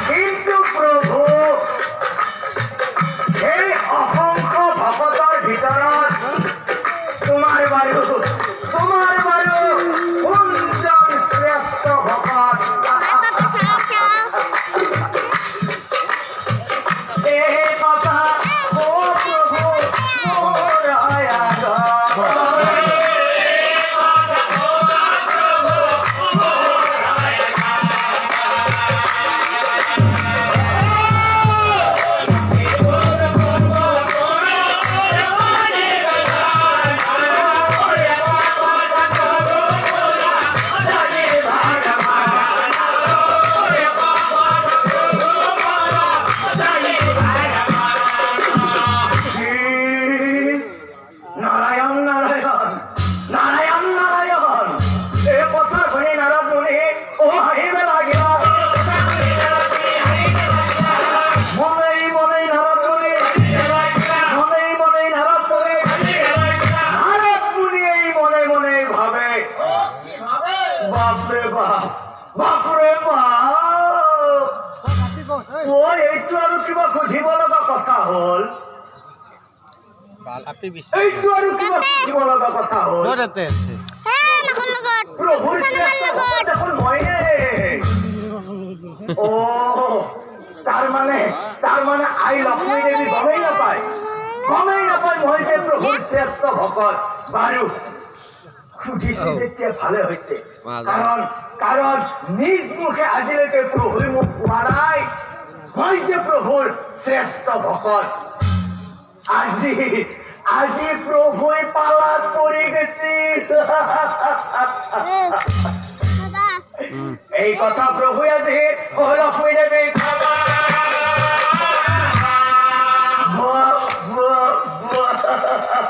কিন্তু প্ৰভু এই অসংখ্য ভকতৰ ভিতৰত তোমাৰ বাৰু কোনজন শ্ৰেষ্ঠ ভকত এই কথা অ প্ৰভু মোৰ আয়াত বাপৰে বাপ এইটো আৰু কিবা সুধিব লগা কথা হ'ল এইটো আৰু কিবা সুধিব লগা কথা হ'ল প্ৰভুৰ দেখোন মইহে তাৰমানে আই লক্ষ্মী দেৱী গমেই নাপায় মই যে প্ৰভুৰ শ্ৰেষ্ঠ ভকত বাৰু সুধিছে যেতিয়া ভালে হৈছে কাৰণ নিজ মুখে আজিলৈকে প্ৰভুই মোক কোৱা নাই মই যে প্ৰভুৰ শ্ৰেষ্ঠ ভকত আজি প্ৰভুই পালাত পৰি গৈছিল এই কথা প্ৰভুই আজি লক্ষ্মী দেৱীক